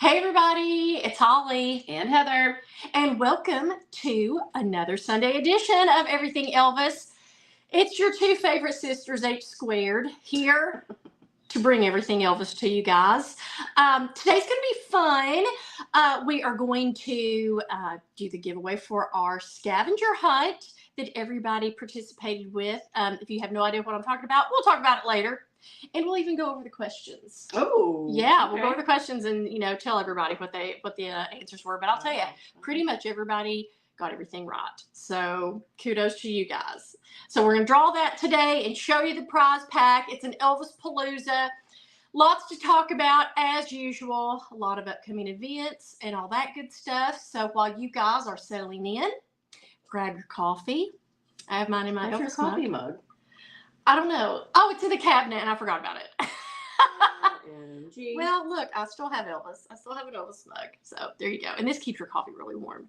Hey everybody, it's Holly and Heather, and welcome to another Sunday edition of Everything Elvis. It's your two favorite sisters, H squared, here to bring everything Elvis to you guys. Today's going to be fun. We are going to do the giveaway for our scavenger hunt that everybody participated with. If you have no idea what I'm talking about, we'll talk about it later. And we'll even go over the questions. Oh, yeah, okay. We'll go over the questions and tell everybody what the answers were. But I'll tell you, pretty much everybody got everything right. So kudos to you guys. So we're gonna draw that today and show you the prize pack. It's an Elvis Palooza. Lots to talk about as usual. A lot of upcoming events and all that good stuff. So while you guys are settling in, grab your coffee. I have mine in my Elvis coffee mug. I don't know. Oh, it's in the cabinet and I forgot about it. Well, look, I still have Elvis. I still have an Elvis mug. So there you go. And this keeps your coffee really warm.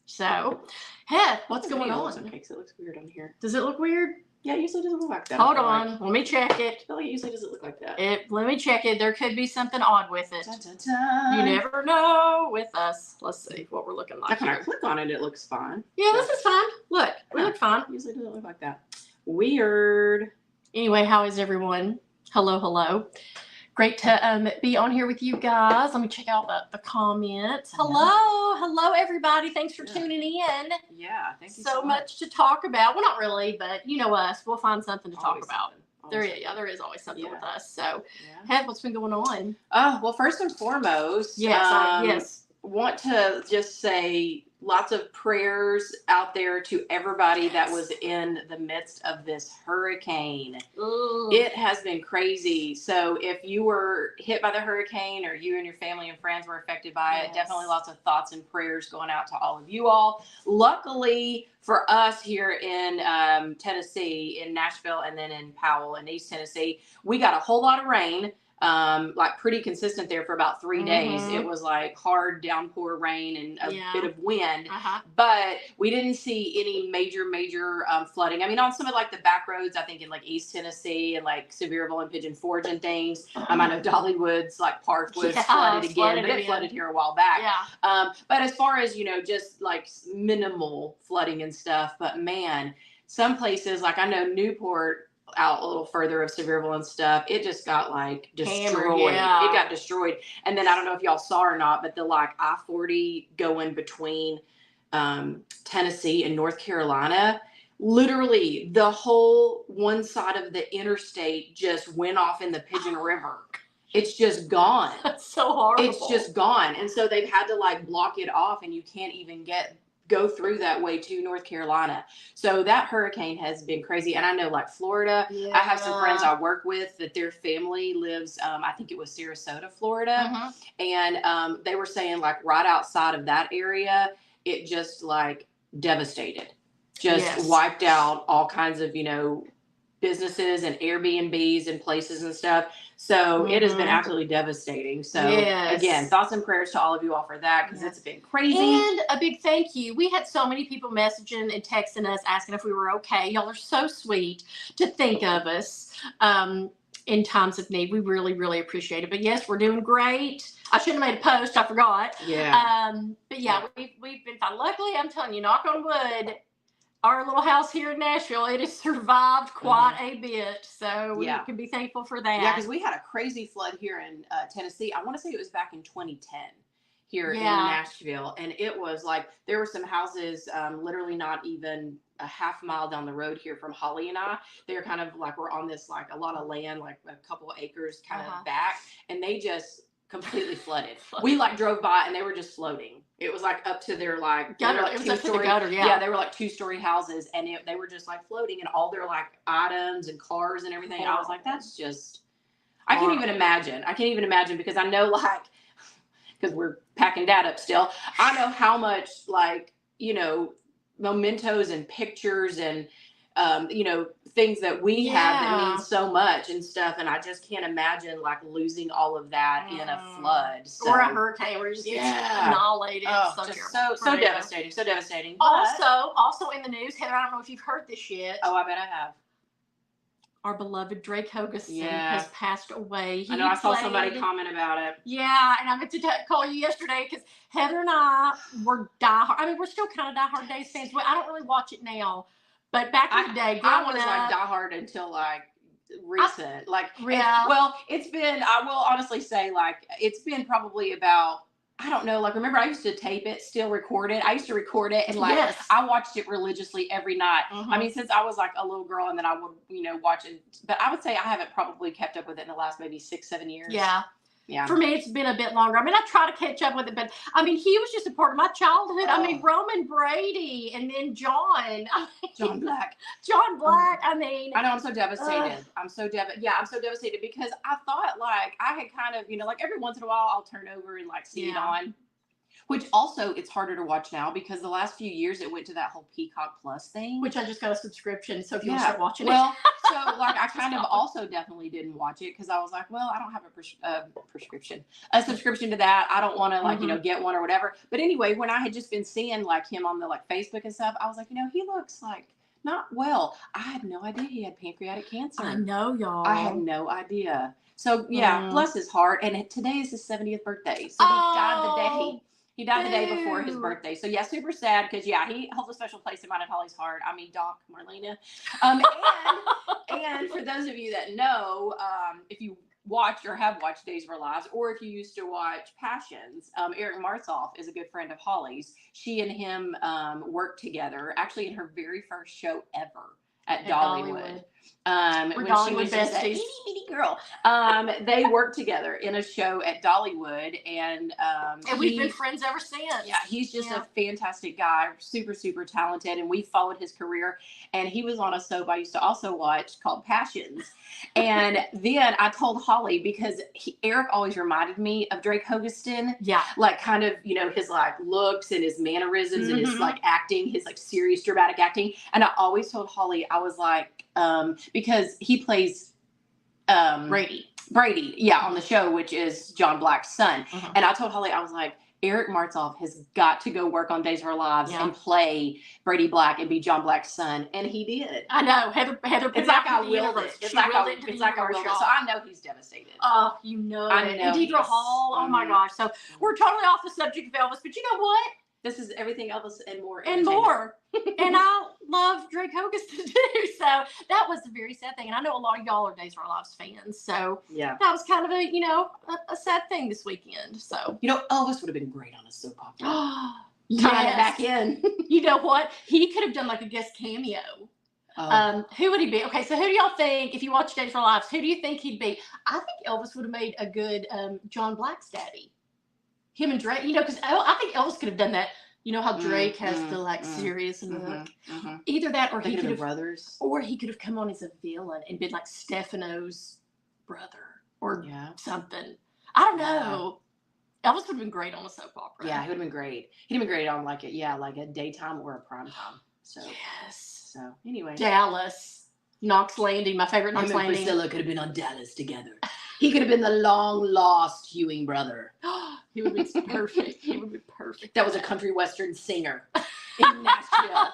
So, Heath, what's going on? Okay, so it looks weird on here. Does it look weird? Yeah, it usually doesn't look like that. Hold on. Let me check it. I feel like it usually doesn't look like that. Let me check it. There could be something odd with it. Dun, dun, dun. You never know with us. Let's see what we're looking like. When I click on it, it looks fine. Yeah, this is fine. Look, we look fine. It usually doesn't look like that. Weird. Anyway, how is everyone? Hello. Great to be on here with you guys. Let me check out the comments. Hello, everybody. Thanks for tuning in. Yeah, thank you so much to talk about. Well, not really, but you know us. We'll find something to talk about. There is always something with us. So, Heath, what's been going on? Well, first and foremost, yes. Want to just say lots of prayers out there to everybody that was in the midst of this hurricane. Ooh. It has been crazy. So if you were hit by the hurricane or you and your family and friends were affected by it, definitely lots of thoughts and prayers going out to all of you all. Luckily for us here in Tennessee, in Nashville, and then in Powell in East Tennessee, we got a whole lot of rain. Like pretty consistent there for about 3 days. It was like hard downpour rain and a bit of wind, but we didn't see any major flooding. I mean, on some of like the back roads, I think in like East Tennessee and like Sevierville and Pigeon Forge and things. I know Dollywood's like park was flooded again, but it flooded here a while back. But as far as, just like minimal flooding and stuff, but man, some places like I know Newport out a little further of Sevierville and stuff, it just got like destroyed. It got destroyed. And then I don't know if y'all saw or not, but the like I-40 going between Tennessee and North Carolina, literally the whole one side of the interstate just went off in the Pigeon River. It's just gone. That's so horrible. It's just gone. And so they've had to like block it off and you can't even go through that way to North Carolina. So that hurricane has been crazy. And I know like Florida, I have some friends I work with that their family lives, I think it was Sarasota, Florida. And they were saying like right outside of that area, it just like devastated, wiped out all kinds of, businesses and Airbnbs and places and stuff. So it has been absolutely devastating. So again, thoughts and prayers to all of you all for that, because it's been crazy. And a big thank you. We had so many people messaging and texting us asking if we were okay. Y'all are so sweet to think of us in times of need. We really appreciate it. But yes, we're doing great. I shouldn't have made a post. I forgot. But we've been fine. Luckily, I'm telling you, knock on wood, our little house here in Nashville, it has survived quite a bit. So we can be thankful for that. Yeah, because we had a crazy flood here in Tennessee. I want to say it was back in 2010 here in Nashville. And it was like, there were some houses literally not even a half mile down the road here from Holly and I. They're kind of like, we're on this like a lot of land, like a couple of acres kind of back. And they just completely flooded. We like drove by and they were just floating. It was like up to their like gutter. Like it was up to the gutter. Yeah, they were like 2-story houses, and they were just like floating, and all their like items and cars and everything. I was like, that's just, I can't even imagine. Because I know like, because we're packing Dad up still. I know how much like mementos and pictures and things that we have that mean so much and stuff, and I just can't imagine like losing all of that in a flood or a hurricane where you just annihilated. So devastating. Also in the news, Heather, I don't know if you've heard this yet. Oh, I bet I have. our beloved Drake Hogestyn Yeah. has passed away. I know I saw somebody comment about it. Yeah, and I meant to call you yesterday because Heather and I were diehard. I mean, we're still kind of diehard Days fans. I don't really watch it now, but back in the day, I was like diehard until like recent. Well, it's been. I will honestly say, like, it's been probably about. I don't know. Like, remember, I used to tape it, still record it. I used to record it, and like, I watched it religiously every night. I mean, since I was like a little girl, and then I would, watch it. But I would say I haven't probably kept up with it in the last maybe 6-7 years. Yeah. Yeah. For me, it's been a bit longer. I mean, I try to catch up with it, but I mean, he was just a part of my childhood. I mean, Roman Brady, and then John. John Black. John Black. I mean, I know. I'm so devastated. I'm so devastated because I thought like I had kind of, like every once in a while I'll turn over and like see it on. Which also, it's harder to watch now because the last few years it went to that whole Peacock Plus thing. Which I just got a subscription, so if you want to start watching it. Well, so like I kind of also definitely didn't watch it because I was like, well, I don't have a subscription to that. I don't want to like, get one or whatever. But anyway, when I had just been seeing like him on the like Facebook and stuff, I was like, he looks like not well. I had no idea he had pancreatic cancer. I know, y'all. I had no idea. So yeah, bless his heart. And today is his 70th birthday. So he died the day. He died the day before his birthday. So, yeah, super sad because, yeah, he holds a special place in mine and Holly's heart. I mean, Doc, Marlena. And for those of you that know, if you watch or have watched Days of Our Lives, or if you used to watch Passions, Eric Martzoff is a good friend of Holly's. She and him worked together, actually in her very first show ever at Dollywood. When she was just a itty bitty girl. They worked together in a show at Dollywood, and we've been friends ever since. Yeah, he's just a fantastic guy, super, super talented, and we followed his career. And he was on a soap I used to also watch called Passions. And then I told Holly because Eric always reminded me of Drake Hogestyn. Yeah, like kind of his like looks and his mannerisms and his like acting, his like serious dramatic acting. And I always told Holly, I was like. Because he plays Brady, yeah, on the show, which is John Black's son. And I told Holly, I was like, Eric Martzoff has got to go work on Days of Our Lives and play Brady Black and be John Black's son, and he did. I know, Heather. It's like I willed it. It's like I willed it. So I know he's devastated. Oh, I know. And Deidre Hall. Oh my gosh. So we're totally off the subject of Elvis, but you know what? This is everything Elvis and more. And more. And I love Drake Hogestyn too. So that was a very sad thing. And I know a lot of y'all are Days of Our Lives fans. So that was kind of a sad thing this weekend. So Elvis would have been great on a soap opera. Tying it back in. You know what? He could have done like a guest cameo. Who would he be? Okay, so who do y'all think, if you watch Days of Our Lives, who do you think he'd be? I think Elvis would have made a good John Black's daddy. Him and Drake, because I think Elvis could have done that. You know how Drake has the like serious look. Either that, or he could have brothers, or he could have come on as a villain and been like Stefano's brother or something. I don't know. Elvis would have been great on a soap opera. Yeah, he would have been great. He'd have been great on like a daytime or a prime time. So So anyway, Dallas, Knox Landing, my favorite Knox Landing. Priscilla could have been on Dallas together. He could have been the long-lost Hewing brother. He would be perfect. He would be perfect. That was a country western singer in Nashville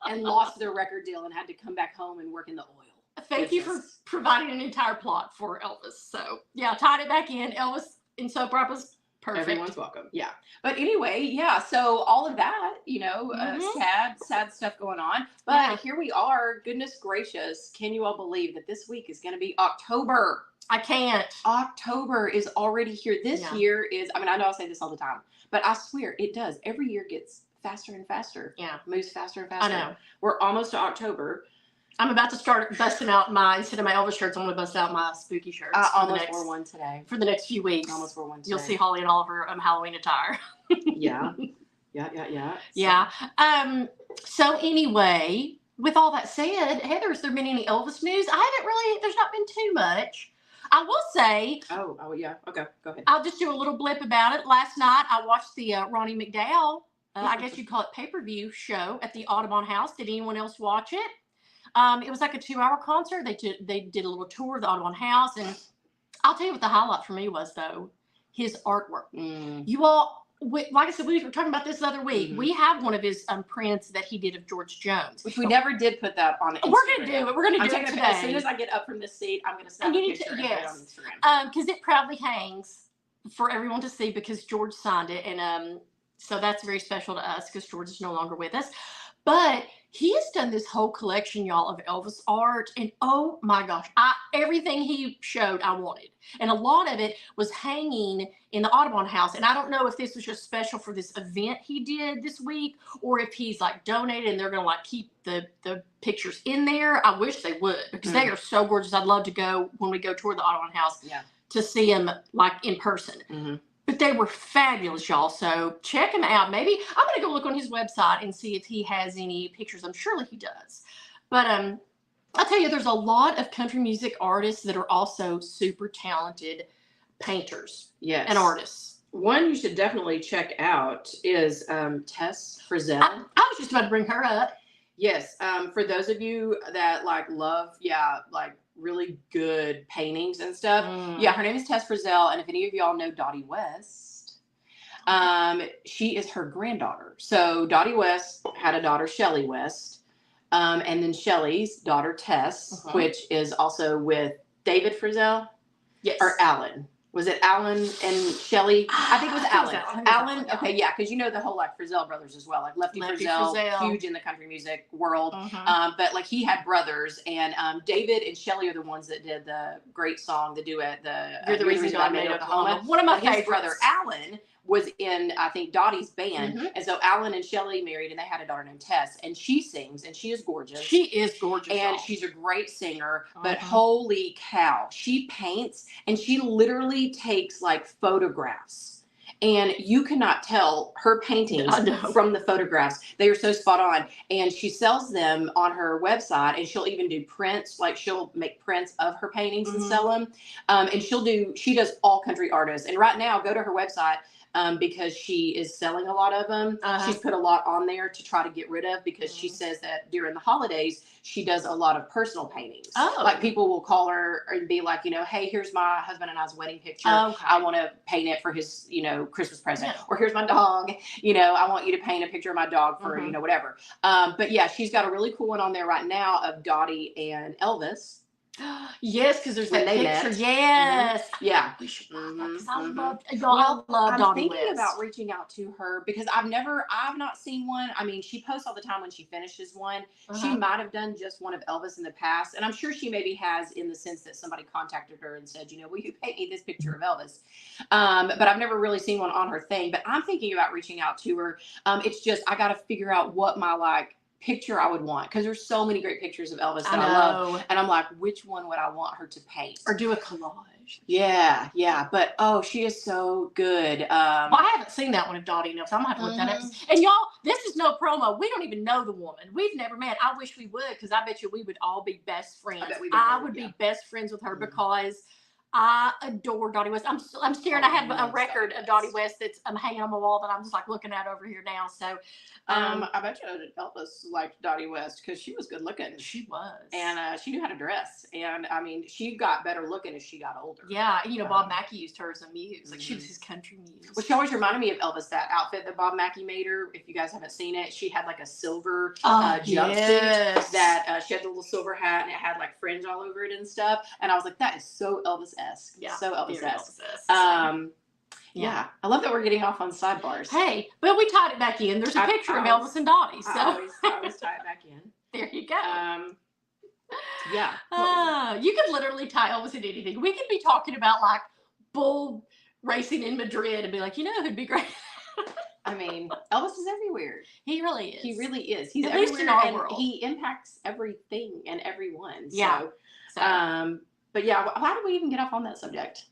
and lost their record deal and had to come back home and work in the oil. Thank you for providing an entire plot for Elvis. So, yeah, tied it back in. Elvis in soap operas, perfect. Everyone's welcome. Yeah. But anyway, yeah, so all of that, sad stuff going on. But here we are. Goodness gracious. Can you all believe that this week is going to be October? I can't. October is already here. This year is, I know I say this all the time, but I swear it does. Every year gets faster and faster. Yeah. Moves faster and faster. I know. We're almost to October. I'm about to start busting out instead of my Elvis shirts, I'm going to bust out my spooky shirts. I almost wore one today. For the next few weeks. I almost wore one today. You'll see Holly in all of her Halloween attire. Yeah. So anyway, with all that said, Heather, has there been any Elvis news? There's not been too much. I will say. Oh, yeah. Okay, go ahead. I'll just do a little blip about it. Last night, I watched the Ronnie McDowell, I guess you'd call it pay-per-view show at the Audubon House. Did anyone else watch it? It was like a 2-hour concert. They did a little tour of the Audubon House. And I'll tell you what the highlight for me was, though. His artwork. You all, like I said, we were talking about this the other week. Mhm. We have one of his prints that he did of George Jones. Which we never did put that on Instagram. We're going to do it. We're going to do it today. today. As soon as I get up from this seat, I'm going to snap a picture and put it on Instagram. Because it proudly hangs for everyone to see because George signed it. And so that's very special to us because George is no longer with us. But he has done this whole collection, y'all, of Elvis art. And oh my gosh, everything he showed, I wanted. And a lot of it was hanging in the Audubon house. And I don't know if this was just special for this event he did this week or if he's like donated and they're going to like keep the pictures in there. I wish they would because they are so gorgeous. I'd love to go when we go tour the Audubon house to see him like in person. Mm-hmm. But they were fabulous, y'all. So check him out. Maybe I'm going to go look on his website and see if he has any pictures. I'm sure he does. But I'll tell you, there's a lot of country music artists that are also super talented painters and artists. One you should definitely check out is Tess Frizzell. I was just about to bring her up. Yes. For those of you that like love, like really good paintings and stuff. Yeah, her name is Tess Frizzell, and if any of y'all know Dottie West, she is her granddaughter. So Dottie West had a daughter, Shelley West, and then Shelley's daughter, Tess, which is also with David Frizzell. Yes. Or Alan. Was it Alan and Shelley? I think it was Alan. Alan. Okay, yeah, because you know the whole like Frizzell brothers as well, like Lefty Frizzell, huge in the country music world. But like he had brothers, and David and Shelley are the ones that did the great song, the duet, You're the Reason God Made Oklahoma. One of my favorites. His brother Alan was in, I think, Dottie's band. And so Alan and Shelley married and they had a daughter named Tess. And she sings and she is gorgeous. She is gorgeous. And she's a great singer. But holy cow, she paints and she literally takes like photographs. And you cannot tell her paintings from the photographs. They are so spot on. And she sells them on her website. And she'll even do prints. Like she'll make prints of her paintings and sell them. And she does all country artists. And right now, go to her website. Because she is selling a lot of them. She's put a lot on there to try to get rid of because she says that during the holidays, she does a lot of personal paintings. Like people will call her and be like, hey, here's my husband and I's wedding picture. I want to paint it for his, Christmas present. Or here's my dog. I want you to paint a picture of my dog for, whatever. But yeah, she's got a really cool one on there right now of Dottie and Elvis. Yes, because there's that picture. Yes. Yeah. We should I love Dottie I'm thinking West. about reaching out to her because I've not seen one. I mean, she posts all the time when she finishes one. She might have done just one of Elvis in the past. And I'm sure she maybe has in the sense that somebody contacted her and said, will you paint me this picture of Elvis? But I've never really seen one on her thing. But I'm thinking about reaching out to her. It's just, I got to figure out what my picture I would want because there's so many great pictures of Elvis that I love, and I'm like, which one would I want her to paint or do a collage? Yeah, but she is so good. Well, I haven't seen that one of Dottie enough, so I'm gonna have to look that up. And y'all, this is no promo. We don't even know the woman. We've never met. I wish we would because I bet you we would all be best friends. I would be best friends with her because I adore Dottie West. I'm staring. I have a record of Dottie West that's hanging on my wall that I'm just like looking at over here now. So, I bet you Elvis liked Dottie West because she was good looking. She was, and she knew how to dress. And I mean, she got better looking as she got older. Yeah, Bob Mackie used her as a muse. Like she was his country muse. Well, she always reminded me of Elvis. That outfit that Bob Mackie made her. If you guys haven't seen it, she had like a silver jumpsuit that she had the little silver hat and it had like fringe all over it and stuff. And I was like, that is so Elvis-esque. Yeah, so Elvis-esque. Yeah, I love that we're getting off on sidebars. Hey, but we tied it back in. There's a picture of Elvis and Dottie. So I always tie it back in. There you go. You could literally tie Elvis into anything. We could be talking about like bull racing in Madrid and be like, who'd be great? I mean, Elvis is everywhere. He really is. He really is. He's at everywhere, least in our and world. He impacts everything and everyone. Yeah. But yeah, how did we even get off on that subject?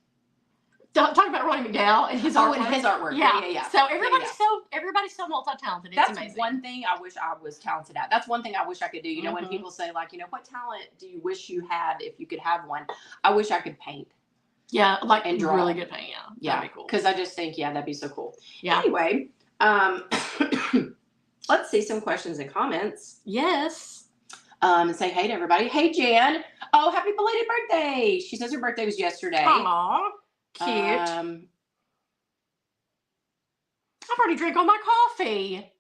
Talking about Ronnie McDowell and his artwork. And his artwork. Yeah. So everybody's so multi-talented. It's That's amazing. one thing I wish I was talented at. That's one thing I wish I could do. When people say like, what talent do you wish you had if you could have one? I wish I could paint. Yeah, like and draw. Really good paint. Yeah, that'd be cool. Because I just think, that'd be so cool. Yeah. Anyway, let's see some questions and comments. Yes. And say hey to everybody. Hey, Jan. Oh, happy belated birthday. She says her birthday was yesterday. Aw, cute. I've already drank all my coffee.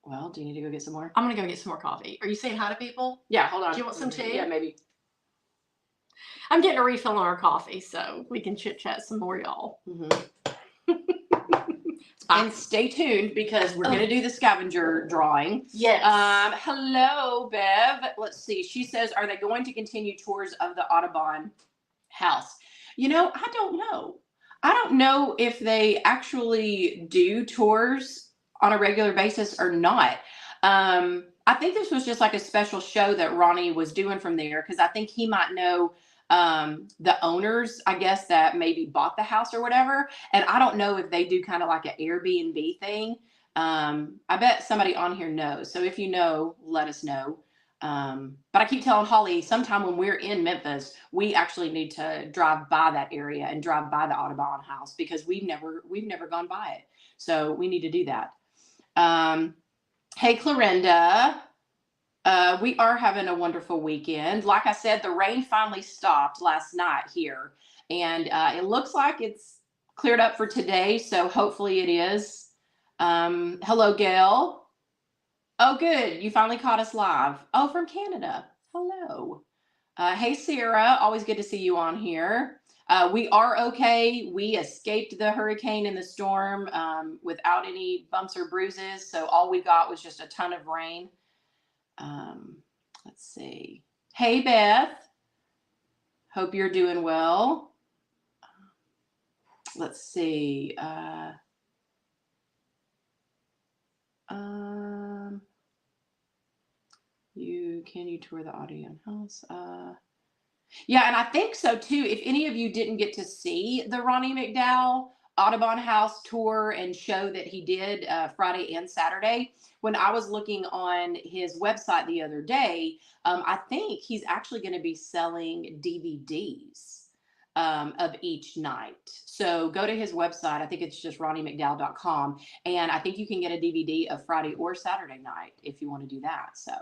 Well, do you need to go get some more? I'm going to go get some more coffee. Are you saying hi to people? Yeah, hold on. Do you want some too? Yeah, maybe. I'm getting a refill on our coffee, so we can chit-chat some more, y'all. And stay tuned because we're going to do the scavenger drawing. Yes. Hello, Bev. Let's see. She says, are they going to continue tours of the Audubon house? You know, I don't know. I don't know if they actually do tours on a regular basis or not. I think this was just like a special show that Ronnie was doing from there because I think he might know the owners, I guess, that maybe bought the house or whatever. And I don't know if they do kind of like an Airbnb thing. I bet somebody on here knows. So if you know, let us know. But I keep telling Holly, sometime when we're in Memphis, we actually need to drive by that area and drive by the Audubon house because we've never gone by it. So we need to do that. Hey, Clarinda. We are having a wonderful weekend. Like I said, the rain finally stopped last night here, and it looks like it's cleared up for today. So hopefully it is. Hello, Gail. Oh, good. You finally caught us live. Oh, from Canada. Hello. Hey, Sarah. Always good to see you on here. We are okay. We escaped the hurricane and the storm without any bumps or bruises. So all we got was just a ton of rain. Let's see. Hey, Beth. Hope you're doing well. Let's see. Can you tour the Audubon house? Yeah, and I think so too. If any of you didn't get to see the Ronnie McDowell Audubon house tour and show that he did Friday and Saturday, when I was looking on his website the other day, I think he's actually going to be selling DVDs of each night. So go to his website. I think it's just ronniemcdowell.com. And I think you can get a DVD of Friday or Saturday night if you want to do that. So.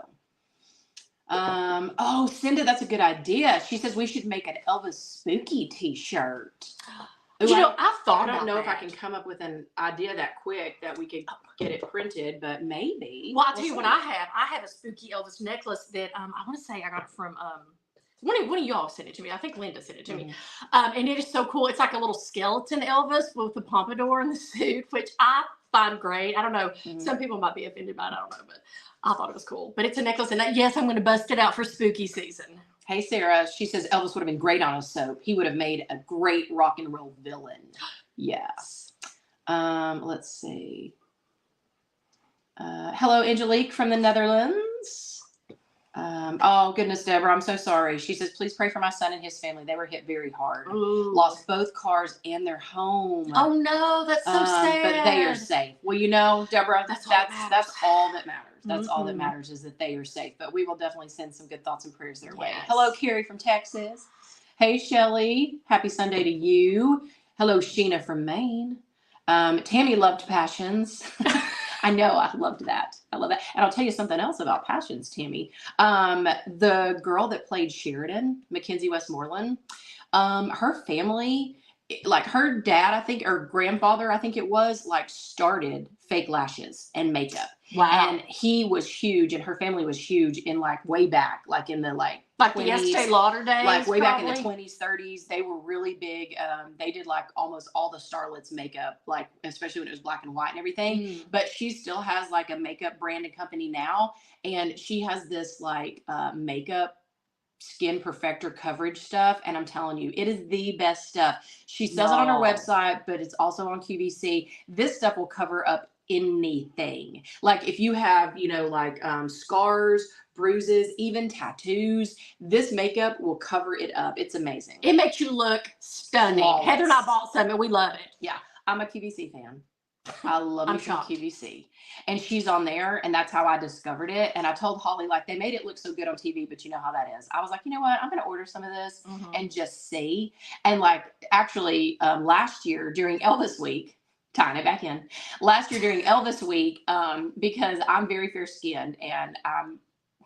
Oh, Cinda, that's a good idea. She says we should make an Elvis spooky t-shirt. Ooh, You know, I've thought I don't about know if I that. can come up with an idea that quick that we could get it printed, but maybe. Well, I'll tell you what I have a spooky Elvis necklace that I want to say I got it from one of y'all sent it to me. I think Linda sent it to me. And it is so cool. It's like a little skeleton Elvis with the pompadour and the suit, which I find great. I don't know. Some people might be offended by it. I don't know, but I thought it was cool. But it's a necklace, and yes, I'm going to bust it out for spooky season. Hey, Sarah. She says Elvis would have been great on a soap. He would have made a great rock and roll villain. Yes. Let's see. Hello, Angelique from the Netherlands. Oh, goodness, Deborah, I'm so sorry. She says, please pray for my son and his family. They were hit very hard. Ooh. Lost both cars and their home. Oh, no, that's so sad. But they are safe. Well, you know, Deborah, that's all that matters. That's all that matters is that they are safe. But we will definitely send some good thoughts and prayers their way. Hello, Carrie from Texas. Hey, Shelly. Happy Sunday to you. Hello, Sheena from Maine. Tammy loved Passions. I know. I loved that. I love that. And I'll tell you something else about Passions, Tammy. The girl that played Sheridan, Mackenzie Westmoreland, her family, like her dad, I think, or grandfather, I think it was, like started fake lashes and makeup. Wow. And he was huge and her family was huge in like way back, like in the like 20s, the Estee Lauder days, like way probably. back in the 20s, 30s. They were really big. They did like almost all the starlets makeup, like especially when it was black and white and everything. But she still has like a makeup brand and company now, and she has this like makeup skin perfector coverage stuff, and I'm telling you, it is the best stuff. She sells it on her website, but it's also on QVC. This stuff will cover up anything. Like if you have, you know, like scars, bruises, even tattoos, this makeup will cover it up. It's amazing. It makes you look stunning. Flawless. Heather and I bought some and we love it. Yeah, I'm a QVC fan. I love me some QVC. And she's on there, and that's how I discovered it. And I told Holly, like, they made it look so good on TV, but you know how that is. I was like, you know what? I'm going to order some of this and just see. And like, actually, last year during Elvis Week, tying it back in, last year during Elvis Week, because I'm very fair skinned and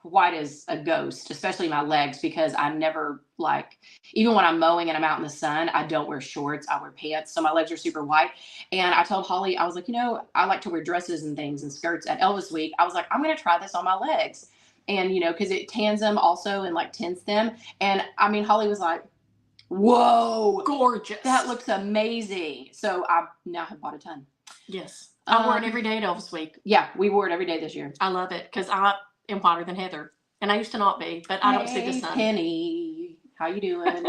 white as a ghost, especially my legs, because I never like, even when I'm mowing and I'm out in the sun, I don't wear shorts, I wear pants. So my legs are super white. And I told Holly, I was like, I like to wear dresses and things and skirts at Elvis Week. I was like, I'm going to try this on my legs. And, because it tans them also and like tints them. And I mean, Holly was like, whoa, Gorgeous. that looks amazing. So I now have bought a ton. Yes. I wore it every day at Elvis Week. Yeah, we wore it every day this year. I love it because I am whiter than Heather. And I used to not be, but I don't see the sun. Penny, how you doing?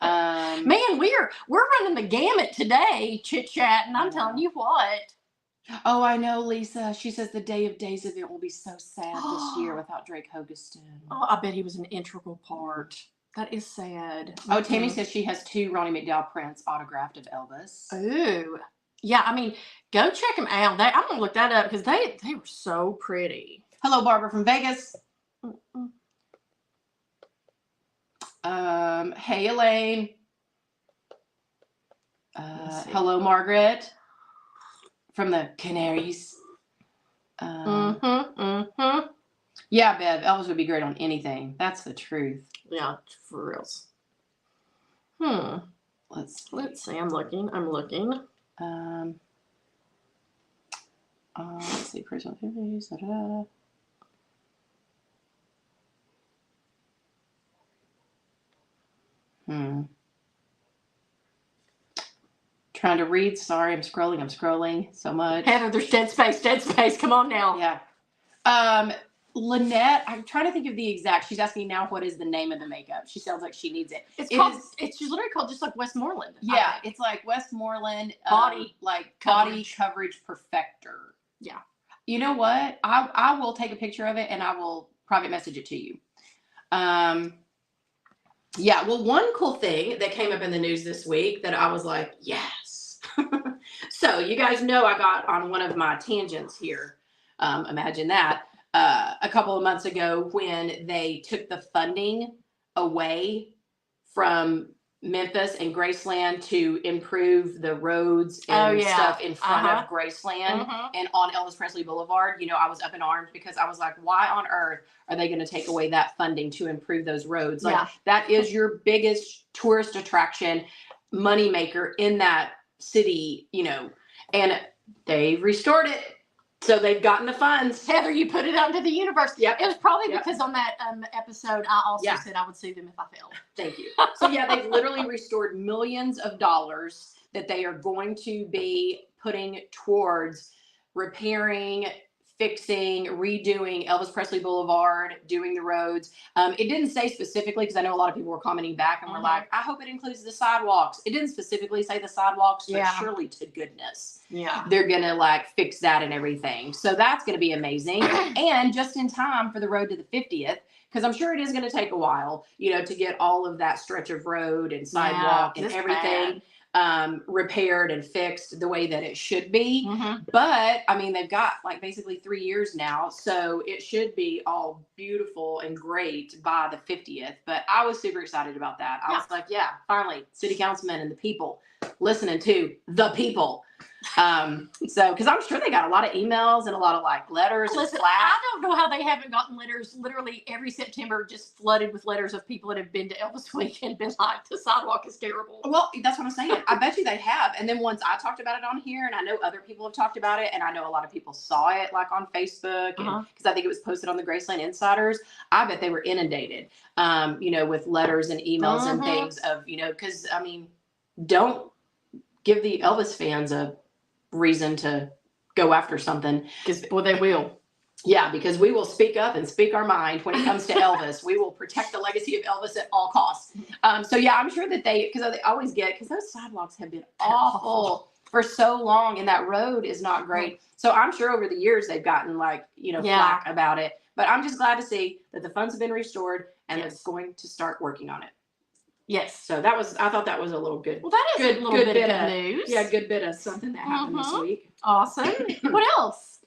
Man, we're running the gamut today, chit-chat, and I'm telling you what. Oh, I know, Lisa. She says the Day of Days event will be so sad this year without Drake Hogestyn. Oh, I bet he was an integral part. That is sad. Oh, Tammy says she has 2 Ronnie McDowell prints autographed of Elvis. Ooh. Yeah, I mean, go check them out. I'm going to look that up because they were so pretty. Hello, Barbara from Vegas. Hey, Elaine. Hello, Margaret from the Canaries. Yeah, Bev, Elvis would be great on anything. That's the truth. Yeah, for reals. Let's see. I'm looking. Let's see. Personal activities. Trying to read. Sorry, I'm scrolling so much. Heather, there's dead space. Come on now. Yeah. Lynette, I'm trying to think of the exact. She's asking now what is the name of the makeup. She sounds like she needs it. It's literally called just like Westmoreland. Yeah, it's like Westmoreland body coverage perfector. Yeah. You know what? I will take a picture of it and I will private message it to you. Yeah, well, one cool thing that came up in the news this week that I was like, yes. So you guys know I got on one of my tangents here. Imagine that. A couple of months ago when they took the funding away from Memphis and Graceland to improve the roads and stuff in front of Graceland and on Elvis Presley Boulevard. I was up in arms because I was like, why on earth are they going to take away that funding to improve those roads? Like that is your biggest tourist attraction, moneymaker in that city, and they restored it. So they've gotten the funds. Heather, you put it out into the universe. Yep. It was probably because on that episode, I also said I would sue them if I failed. Thank you. So yeah, they've literally restored millions of dollars that they are going to be putting towards repairing, fixing, redoing Elvis Presley Boulevard, doing the roads. It didn't say specifically, because I know a lot of people were commenting back and were like, I hope it includes the sidewalks. It didn't specifically say the sidewalks, but surely to goodness, they're going to fix that and everything. So that's going to be amazing. And just in time for the road to the 50th, because I'm sure it is going to take a while, to get all of that stretch of road and sidewalk and everything repaired and fixed the way that it should be. But I mean, they've got basically 3 years now, so it should be all beautiful and great by the 50th. But I was super excited about that. I was like, finally, city councilmen and the people listening to the people. So because I'm sure they got a lot of emails and a lot of letters. Listen, I don't know how they haven't gotten letters. Literally every September just flooded with letters of people that have been to Elvis Week and been like, the sidewalk is terrible. Well, that's what I'm saying. I bet you they have. And then once I talked about it on here, and I know other people have talked about it, and I know a lot of people saw it on Facebook, because I think it was posted on the Graceland Insiders. I bet they were inundated, with letters and emails and things of, because I mean, don't give the Elvis fans a reason to go after something, because they will. Yeah, because we will speak up and speak our mind when it comes to Elvis. We will protect the legacy of Elvis at all costs. So yeah, I'm sure that because they always because those sidewalks have been awful for so long, and that road is not great. So I'm sure over the years they've gotten flack about it. But I'm just glad to see that the funds have been restored and it's going to start working on it. Yes. So I thought that was a little good. Well, that is a little bit of good news. Yeah, good bit of something that happened this week. Awesome. What else?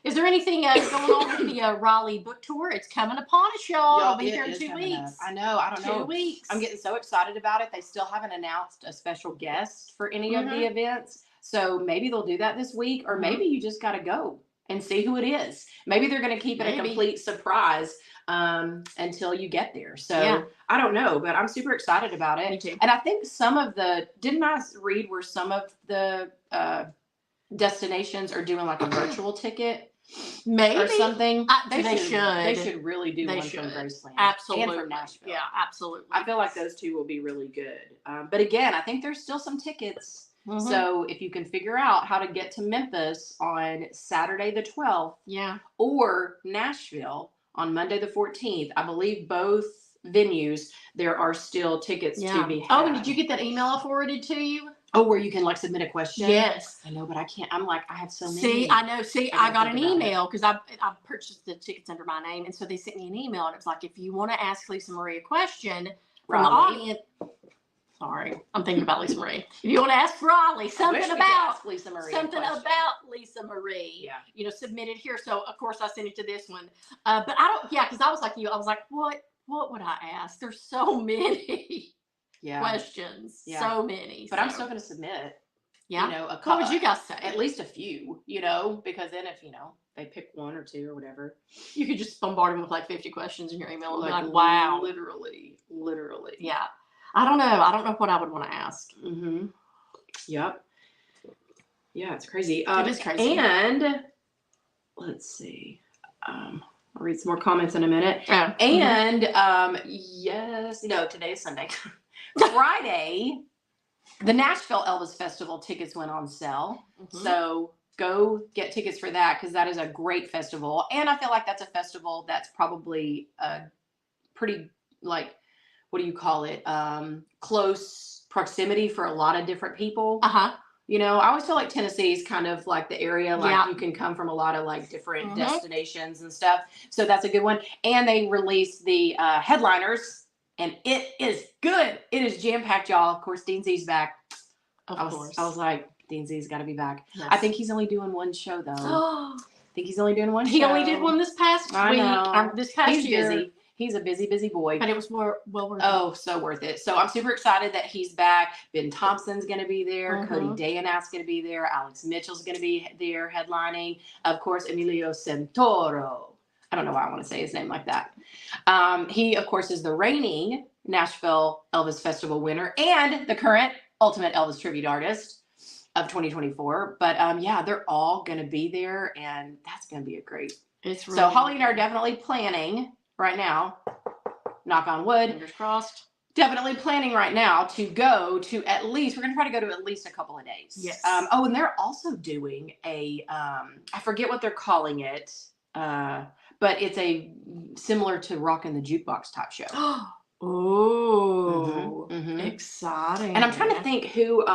Is there anything going on with the Raleigh book tour? It's coming upon us, y'all. I'll be here in 2 weeks. I know. I don't know. 2 weeks. I'm getting so excited about it. They still haven't announced a special guest for any of the events. So maybe they'll do that this week, or maybe you just got to go. and see who it is. Maybe they're going to keep it a complete surprise until you get there. So I don't know, but I'm super excited about it. Me too. And I think didn't I read where some of the destinations are doing like a virtual ticket? Maybe or something. They should. They should really do one from Graceland. Absolutely. And from Nashville. Yeah, absolutely. I feel like those two will be really good. But again, I think there's still some tickets. Mm-hmm. So if you can figure out how to get to Memphis on Saturday the 12th, or Nashville on Monday the 14th, I believe both venues there are still tickets to be had. Oh, and did you get that email I forwarded to you? Oh, where you can like submit a question? Yes. I know, but I can't. I'm like, I have so many. See, I know. See, I got an email because I purchased the tickets under my name. And so they sent me an email and it was like, if you want to ask Lisa Marie a question from the audience. Sorry, I'm thinking about Lisa Marie. If you want to ask Raleigh something about Lisa Marie, submit it here. So of course I sent it to this one. But I don't, because I was like you. I was like, what would I ask? There's so many. Questions. So many. But I'm still going to submit. Yeah. A couple. What would you guys say? At least a few, because then if, they pick one or two or whatever. You could just bombard them with like 50 questions in your email and be like, wow. Literally. Yeah. I don't know. I don't know what I would want to ask. Mm-hmm. Yep. Yeah, it's crazy. It is crazy. And let's see. I'll read some more comments in a minute. Oh. And today's Sunday. Friday, the Nashville Elvis Festival tickets went on sale. Mm-hmm. So go get tickets for that because that is a great festival. And I feel like that's a festival that's probably a pretty, what do you call it? Close proximity for a lot of different people. Uh-huh. I always feel like Tennessee is kind of like the area, you can come from a lot of different destinations and stuff. So that's a good one. And they released the headliners. And it is good. It is jam-packed, y'all. Of course, Dean Z's back. Of course. I was like, Dean Z's got to be back. Yes. I think he's only doing one show, though. I think he's only doing one show. He only did one this past week. Know. This past year. Busy. He's a busy, busy boy. But it was well worth it. Oh, so worth it. So I'm super excited that he's back. Ben Thompson's going to be there. Mm-hmm. Cody Dayanath's going to be there. Alex Mitchell's going to be there headlining. Of course, Emilio Santoro. I don't know why I want to say his name like that. He, of course, is the reigning Nashville Elvis Festival winner and the current Ultimate Elvis Tribute Artist of 2024. But they're all going to be there, and that's going to be a great. It's really so Holly and I are definitely planning right now. Knock on wood. Fingers crossed. Definitely planning right now to go to at least. We're going to try to go to at least a couple of days. Yes. And they're also doing a. I forget what they're calling it. But it's similar to Rockin' the Jukebox type show. Oh, exciting. And I'm trying to think who,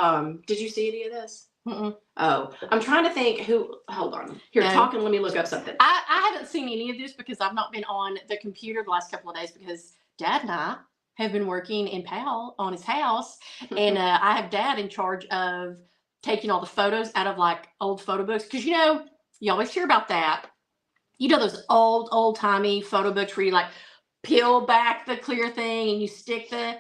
did you see any of this? Mm-mm. Oh, I'm trying to think who, hold on. Here, talk and let me look up something. I haven't seen any of this because I've not been on the computer the last couple of days because Dad and I have been working in PAL on his house. And I have Dad in charge of taking all the photos out of old photo books. Because, you always hear about that. Those old-timey photo books where you peel back the clear thing and you stick the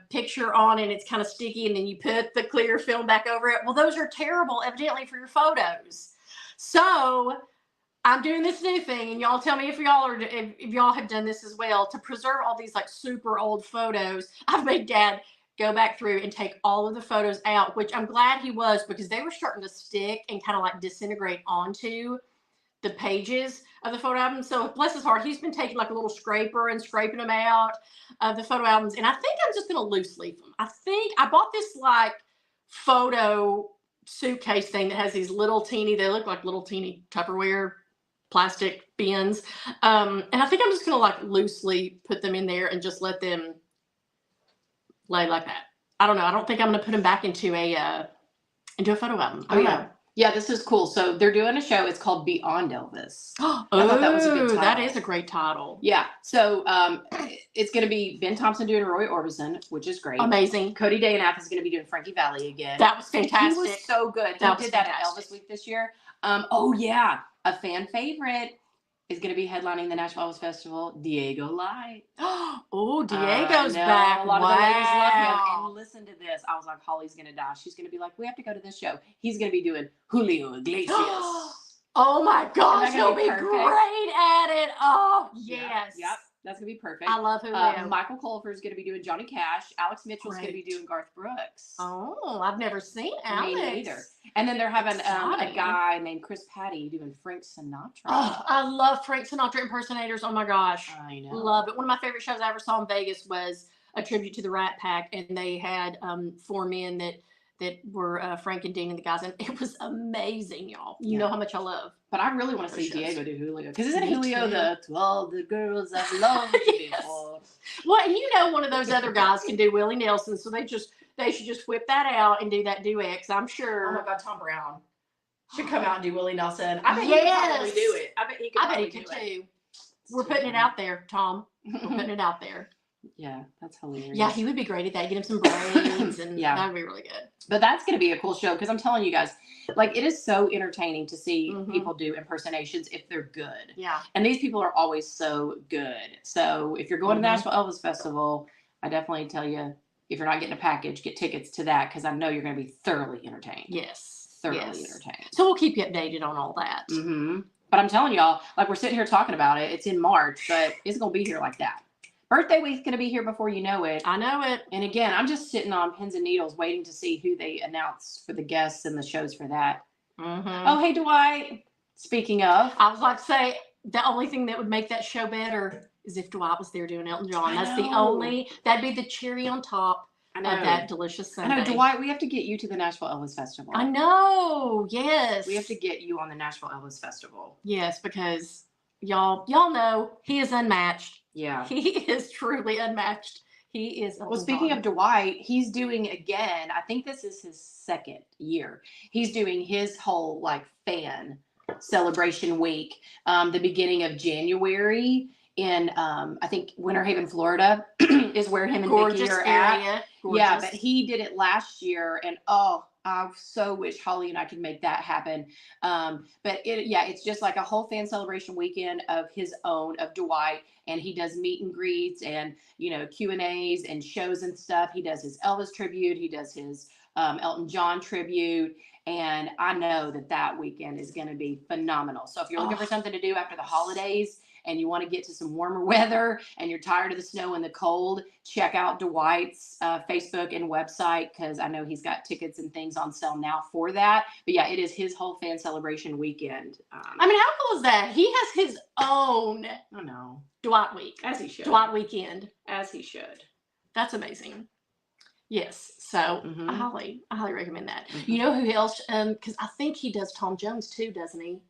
picture on and it's kind of sticky and then you put the clear film back over it. Well, those are terrible, evidently, for your photos. So I'm doing this new thing, and y'all tell me if y'all have done this as well to preserve all these super old photos. I've made Dad go back through and take all of the photos out, which I'm glad he was because they were starting to stick and kind of disintegrate onto the pages of the photo album. So bless his heart, he's been taking a little scraper and scraping them out of the photo albums. And I think I'm just going to loose leaf them. I think I bought this photo suitcase thing that has these they look like little teeny Tupperware plastic bins. And I think I'm just going to loosely put them in there and just let them lay like that. I don't know. I don't think I'm going to put them back into a photo album. I don't know. Yeah, this is cool. So they're doing a show. It's called Beyond Elvis. I thought that was a good title. That is a great title. Yeah. So it's going to be Ben Thompson doing Roy Orbison, which is great. Amazing. Cody Dayanath is going to be doing Frankie Valli again. That was fantastic. He was so good. He did that at Elvis Week this year. A fan favorite is going to be headlining the Nashville Elvis Festival, Diego Light. Oh, Diego's back. A lot of the ladies love him. And listen to this. I was like, Holly's going to die. She's going to be like, we have to go to this show. He's going to be doing Julio Iglesias. Oh my gosh, gonna he'll be be perfect? great at it. Oh, Yeah, yes. Yep. That's going to be perfect. I love Julio. Michael Colfer is going to be doing Johnny Cash. Alex Mitchell's going to be Great. doing Garth Brooks. Oh, I've never seen Alex. Me neither. And then they're having a Exciting. guy named Chris Patty doing Frank Sinatra. Oh, I love Frank Sinatra impersonators. Oh my gosh. I know. Love it. One of my favorite shows I ever saw in Vegas was a tribute to the Rat Pack, and they had 4 men that were Frank and Dean and the guys, and it was amazing, y'all. You know how much I love. But I really want to see Diego do Julio, because isn't Julio the "To All the Girls I've Loved You Before"? Well, and you know, one of those other guys can do Willie Nelson, so they should just whip that out and do that duet. Cause I'm sure. Oh my God, Tom Brown should come out and do Willie Nelson. I bet he could probably do it. I bet he could. I bet he could too. We're putting it out there, Tom. We're putting it out there. Yeah, that's hilarious. Yeah, he would be great at that. Get him some braids, and yeah, that would be really good. But that's going to be a cool show, because I'm telling you guys, like, it is so entertaining to see people do impersonations if they're good. Yeah. And these people are always so good. So if you're going to the Nashville Elvis Festival, I definitely tell you, if you're not getting a package, get tickets to that, because I know you're going to be thoroughly entertained. Yes. Thoroughly entertained. So we'll keep you updated on all that. But I'm telling y'all, like, we're sitting here talking about it. It's in March, but it's going to be here like that. Birthday week's going to be here before you know it. I know it. And again, I'm just sitting on pins and needles waiting to see who they announce for the guests and the shows for that. Oh, hey, Dwight. Speaking of. I was like to say, the only thing that would make that show better is if Dwight was there doing Elton John. That'd be the cherry on top of that delicious Sunday. I know, Dwight, we have to get you to the Nashville Elvis Festival. I know, yes. We have to get you on the Nashville Elvis Festival. Yes, because y'all know he is unmatched. Yeah. He is truly unmatched. He is. Well, speaking of Dwight, he's doing again, I think this is his second year. He's doing his whole like fan celebration week, the beginning of January in, I think Winter Haven, Florida is where him and Vicky are at. Gorgeous. Yeah, but he did it last year, and I so wish Holly and I could make that happen. But it's just like a whole fan celebration weekend of his own, of Dwight, and he does meet and greets and, you know, Q&As and shows and stuff. He does his Elvis tribute. He does his Elton John tribute. And I know that weekend is going to be phenomenal. So if you're looking for something to do after the holidays and you want to get to some warmer weather and you're tired of the snow and the cold, check out Dwight's Facebook and website, because I know he's got tickets and things on sale now for that. But yeah, it is his whole fan celebration weekend. I mean, how cool is that? He has his own Dwight week. As he should. Dwight weekend. As he should. That's amazing. Yes. So I highly recommend that. You know who else? Because I think he does Tom Jones too, doesn't he?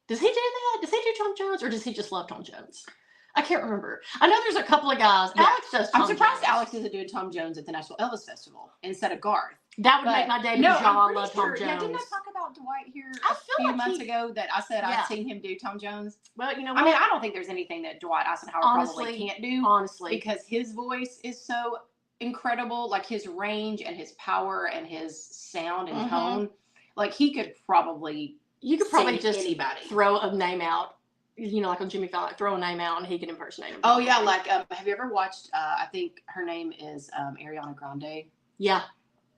Does he do that? Does he do Tom Jones, or does he just love Tom Jones? I can't remember. I know there's a couple of guys. Yeah. Alex does Tom I'm surprised Jones. Alex isn't doing Tom Jones at the Nashville Elvis Festival instead of Garth. That would make my day because y'all love Tom Jones. Yeah, didn't I talk about Dwight here a few months ago that I said I'd seen him do Tom Jones? Well, you know what? I mean, I don't think there's anything that Dwight Eisenhower probably can't do. Honestly. Because his voice is so incredible, like his range and his power and his sound and tone. Like he could probably just anybody throw a name out, you know, like on Jimmy Fallon, throw a name out and he can impersonate him. Oh yeah, like have you ever watched I think her name is Ariana Grande? Yeah.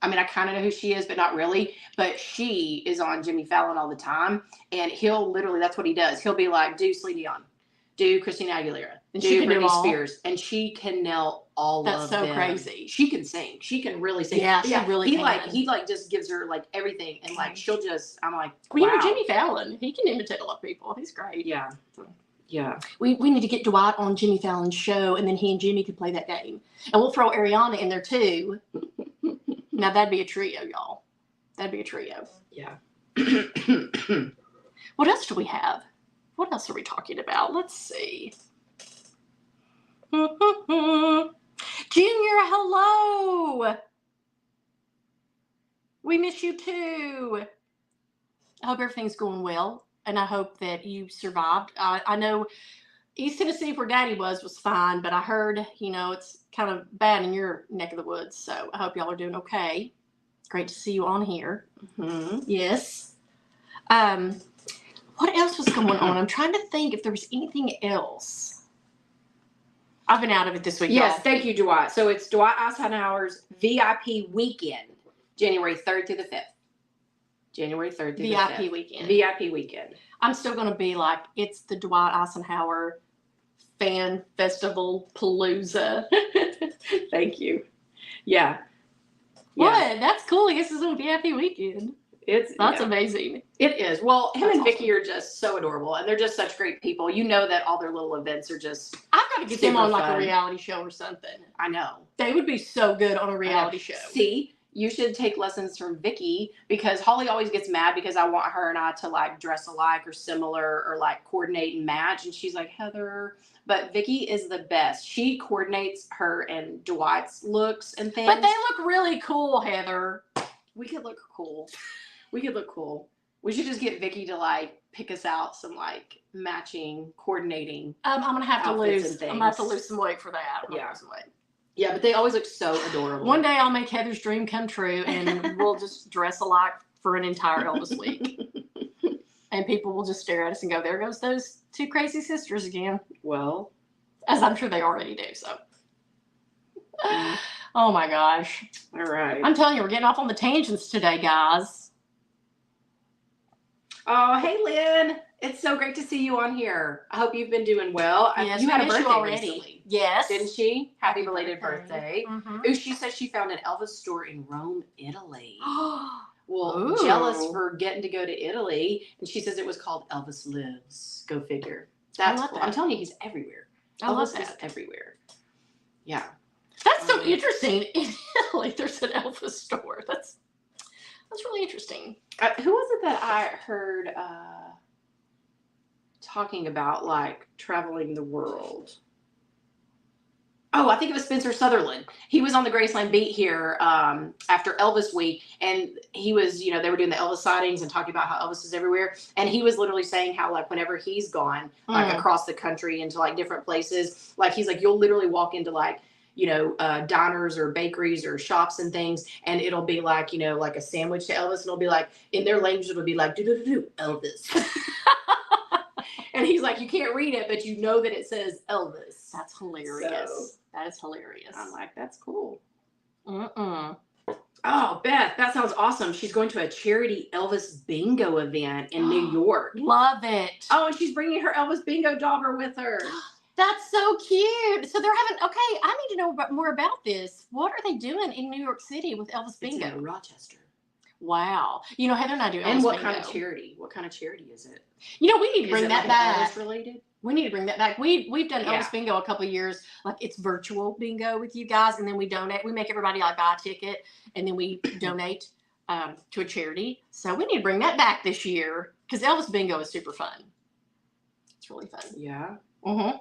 I mean, I kind of know who she is, but not really. But she is on Jimmy Fallon all the time, and he'll literally, that's what he does. He'll be like, do Celine Dion, do Christina Aguilera, and do Britney Spears, and she can nail all of them. That's so crazy. She can sing. She can really sing. Yeah, she really can. He just gives her like everything, and like she'll just, I'm like, well, you know, Jimmy Fallon, he can imitate a lot of people. He's great. Yeah. Yeah. We need to get Dwight on Jimmy Fallon's show, and then he and Jimmy could play that game. And we'll throw Ariana in there too. Now that'd be a trio, y'all. That'd be a trio. Yeah. What else do we have? What else are we talking about? Let's see. Junior, hello. We miss you too. I hope everything's going well, and I hope that you survived. I know East Tennessee, where Daddy was fine, but I heard, you know, it's kind of bad in your neck of the woods, so I hope y'all are doing okay. Great to see you on here. Yes. What else was going on? I'm trying to think if there was anything else. I've been out of it this week. Yes, thank you, Dwight. So it's Dwight Eisenhower's VIP weekend, January 3rd through the 5th. January 3rd through the VIP 5th. weekend. VIP weekend. I'm still going to be like, it's the Dwight Eisenhower Fan Festival Palooza. Thank you. Yeah. What? That's cool. I guess it's a VIP weekend. That's amazing. It is. Well, him and Vicky awesome. are just so adorable, and they're just such great people. You know that all their little events are just. I've got to get them on like a reality show or something. I know. They would be so good on a reality show. See, you should take lessons from Vicky, because Holly always gets mad because I want her and I to like dress alike or similar or like coordinate and match, and she's like, Heather. But Vicky is the best. She coordinates her and Dwight's looks and things. But they look really cool, Heather. We could look cool. We could look cool. We should just get Vicky to like pick us out some like matching, coordinating. I'm gonna have to lose. I'm gonna have to lose some weight for that. Yeah. Yeah, but they always look so adorable. One day I'll make Heather's dream come true, and we'll just dress alike for an entire Elvis week. And people will just stare at us and go, "There goes those two crazy sisters again." Well, as I'm sure they already do. So. Oh my gosh. All right. I'm telling you, we're getting off on the tangents today, guys. Oh, hey, Lynn. It's so great to see you on here. I hope you've been doing well. Yes, you had a birthday already. Recently. Yes. Didn't she? Happy belated birthday. Mm-hmm. Ooh, she says she found an Elvis store in Rome, Italy. Well, Ooh. jealous for getting to go to Italy. And she says it was called Elvis Lives. Go figure. That's cool. That. I'm telling you, he's everywhere. Elvis is everywhere. Yeah. That's so interesting. In Italy, there's an Elvis store. That's really interesting. Who was it that I heard talking about, like, traveling the world? Oh, I think it was Spencer Sutherland. He was on the Graceland beat here after Elvis week, and he was, you know, they were doing the Elvis sightings and talking about how Elvis is everywhere. And he was literally saying how, like, whenever he's gone, like, across the country into, like, different places, like, he's like, you'll literally walk into, like, you know, diners or bakeries or shops and things, and it'll be like, you know, like a sandwich to Elvis, and it'll be like, in their language, it'll be like, do Elvis. And he's like, you can't read it, but you know that it says Elvis. That's hilarious. So, that is hilarious. I'm like, that's cool. Mm-mm. Oh, Beth, that sounds awesome. She's going to a charity Elvis bingo event in New York. Love it. Oh, and she's bringing her Elvis bingo dauber with her. That's so cute. So they're having, okay, I need to know more about this. What are they doing in New York City with Elvis bingo? It's in Rochester. Wow. You know, Heather and I do Elvis bingo. And what kind of charity? What kind of charity is it? You know, we need to bring that back. Elvis related? We need to bring that back. We've done Elvis bingo a couple of years. Like, it's virtual bingo with you guys, and then we donate. We make everybody like buy a ticket, and then we donate to a charity. So we need to bring that back this year, because Elvis bingo is super fun. It's really fun. Yeah. Mm-hmm.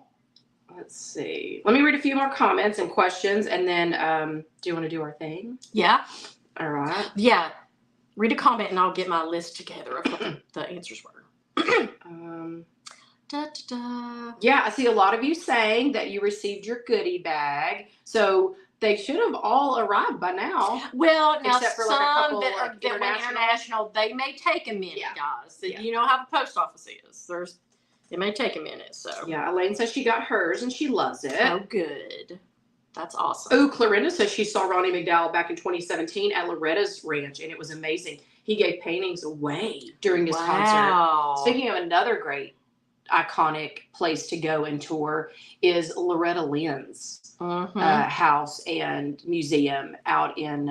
Let's see. Let me read a few more comments and questions, and then do you want to do our thing? Yeah. All right. Yeah. Read a comment, and I'll get my list together of what the answers were. Da, da, da. Yeah, I see a lot of you saying that you received your goodie bag. So they should have all arrived by now. Well, now Except for, some like, a couple, that like, went international, they may take a minute, guys. Yeah. You know how the post office is. It may take a minute. So yeah, Elaine says she got hers and she loves it. Oh, good. That's awesome. Oh, Clarinda says she saw Ronnie McDowell back in 2017 at Loretta's Ranch, and it was amazing. He gave paintings away during his concert. Speaking of another great iconic place to go and tour is Loretta Lynn's house and museum out in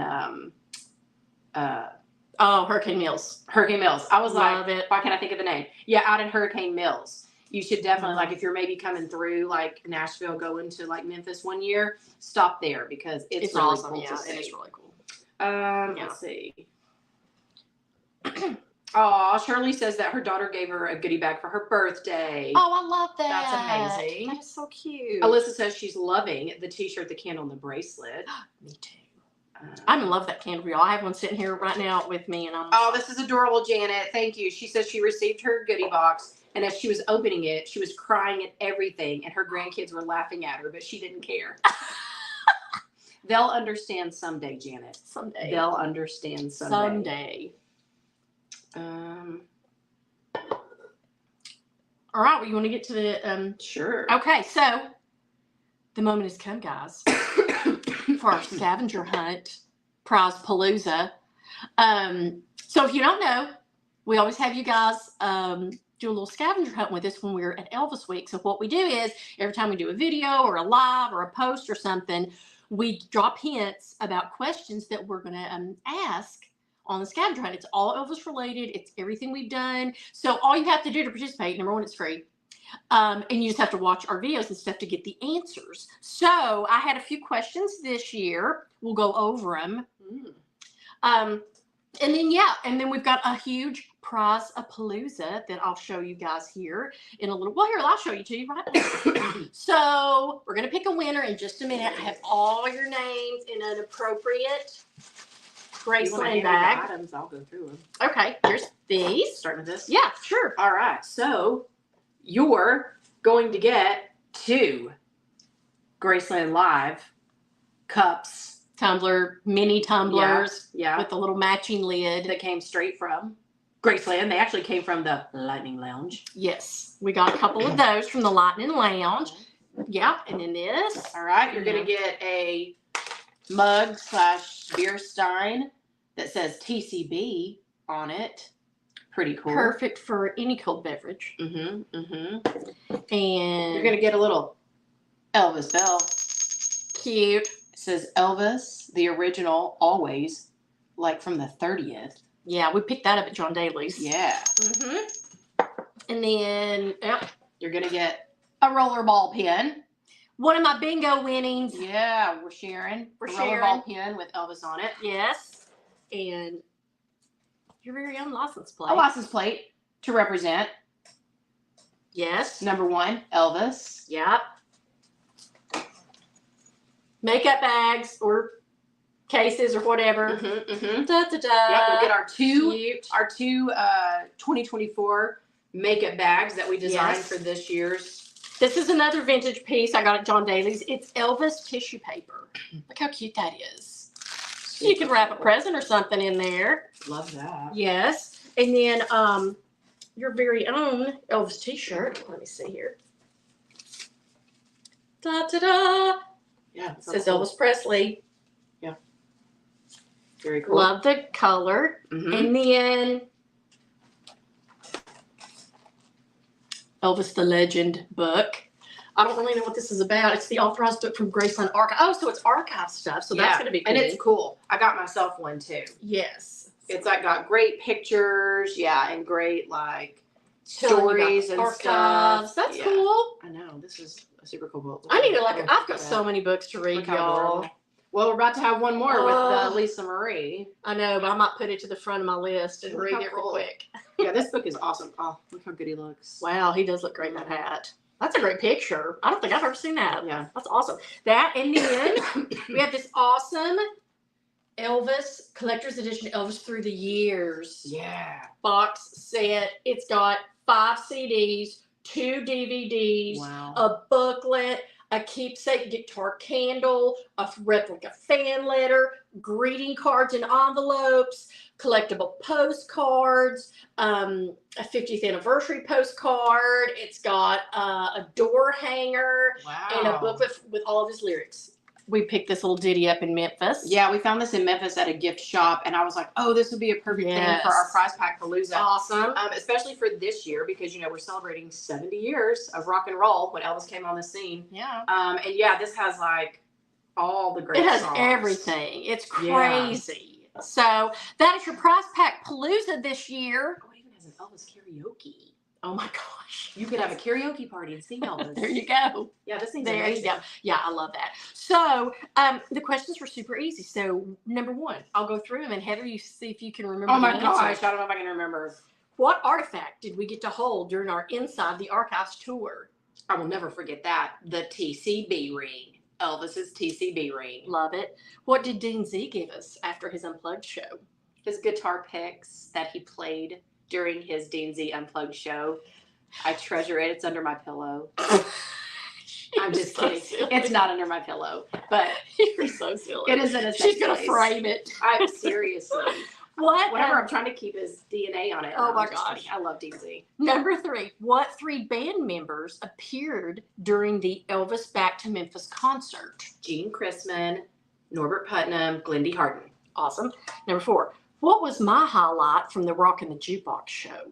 Hurricane Mills. Hurricane Mills. I was Love like, it. why can't I think of the name? Yeah, out in Hurricane Mills. You should definitely, like, if you're maybe coming through, like, Nashville, going to, like, Memphis one year, stop there, because it's really awesome. cool to see. see. It is really cool. Let's see. Oh, Shirley says that her daughter gave her a goodie bag for her birthday. Oh, I love that. That's amazing. That is so cute. Alyssa says she's loving the t-shirt, the candle, and the bracelet. Me too. I'm in love with that candle, y'all. I have one sitting here right now with me, and Oh, this is adorable, Janet. Thank you. She says she received her goodie box, and as she was opening it, she was crying at everything, and her grandkids were laughing at her, but she didn't care. They'll understand someday, Janet. Someday. They'll understand someday. All right, well, you want to get to the Sure. Okay, so the moment has come, guys, for our scavenger hunt prize palooza. So if you don't know, we always have you guys do a little scavenger hunt with us when we're at Elvis Week. So what we do is every time we do a video or a live or a post or something, we drop hints about questions that we're going to ask on the scavenger hunt. It's all Elvis related. It's everything we've done. So all you have to do to participate, number one, it's free. And you just have to watch our videos and stuff to get the answers. So I had a few questions this year. We'll go over them. And then we've got a huge prize-a-palooza that I'll show you guys here in a little. Well, here, I'll show you to you right now. So we're gonna pick a winner in just a minute. I have all your names in an appropriate Graceland bag. Items, I'll go through them. Okay, here's these. Starting with this. Yeah, sure. All right. So you're going to get 2 Graceland Live cups. Tumbler, mini tumblers, Yeah. with the little matching lid. That came straight from Graceland. They actually came from the Lightning Lounge. Yes, we got a couple of those from the Lightning Lounge. Yeah, and then this. All right, you're gonna get a mug / beer stein that says TCB on it. Pretty cool. Perfect for any cold beverage. And And you're gonna get a little Elvis bell. cute. It says Elvis, the original, always, like from the 30th. Yeah, we picked that up at John Daly's. Yeah. And then You're gonna get a rollerball pin. one of my bingo winnings. Yeah, we're sharing. We're a sharing. rollerball pin with Elvis on it. Yes. And your very own license plate. A license plate to represent Yes. number 1, Elvis. Yep. Makeup bags or cases or whatever. Da, da, da. Yep, we'll get our two Cute. 2024 makeup bags that we designed Yes. for this year's. This is another vintage piece I got at John Daly's. It's Elvis tissue paper. Look how cute that is. You can wrap a present or something in there. Love that. Yes. And then your very own Elvis t-shirt. Let me see here. Da da da. Yeah, It says Elvis Presley. Very cool. Love the color. And then Elvis the Legend book. I don't really know what this is about. It's the authorized book from Graceland Archive. Oh, so it's archive stuff. So that's going to be cool. And it's cool. I got myself one too. Yes. It's like got great pictures, and great like Telling you about stories and archives. stuff. That's cool. I know, this is a super cool book. I need to I've got so many books to read, Look how y'all. adorable. Well, we're about to have one more with Lisa Marie. I know, but I might put it to the front of my list and Look read how it real cool. quick. Yeah, this book is awesome. Oh, look how good he looks. Wow, he does look great in that hat. That's a great picture. I don't think I've ever seen that. Yeah. That's awesome. That, and then we have this awesome Elvis Collector's Edition Elvis Through the Years Yeah. box set. It's got 5 CDs, 2 DVDs, Wow. a booklet, a keepsake guitar candle, a replica fan letter, greeting cards and envelopes, collectible postcards, a 50th anniversary postcard. It's got a door hanger Wow. and a booklet with all of his lyrics. We picked this little ditty up in Memphis. Yeah, we found this in Memphis at a gift shop, and I was like, oh, this would be a perfect thing for our prize pack palooza. Awesome. Especially for this year, because, we're celebrating 70 years of rock and roll when Elvis came on the scene. Yeah. And this has like all the great It has songs. everything. It's crazy. Yeah. So that is your prize pack palooza this year. Oh, it even has an Elvis karaoke. Oh my gosh. You could have a karaoke party and sing Elvis. There you go. Yeah, this thing's There amazing. you go. Yeah, I love that. So the questions were super easy. So number 1, I'll go through them, and Heather, you see if you can remember. Oh my the gosh, answers. I don't know if I can remember. What artifact did we get to hold during our Inside the Archives tour? I will never forget that. The TCB ring. Elvis's TCB ring. Love it. What did Dean Z give us after his Unplugged show? His guitar picks that he played during his Dean Z Unplugged show. I treasure it. It's under my pillow. I'm just kidding. Silly. It's not under my pillow, but You're so silly. it is in a safe She's gonna place. frame it. I'm seriously. What? Whatever, I'm trying to keep his DNA on it. Oh No, my I'm just gosh. kidding. I love Dean Z. Number 3. What 3 band members appeared during the Elvis Back to Memphis concert? Gene Chrisman, Norbert Putnam, Glendy Harden. Awesome. Number 4. What was my highlight from the Rock and the Jukebox show?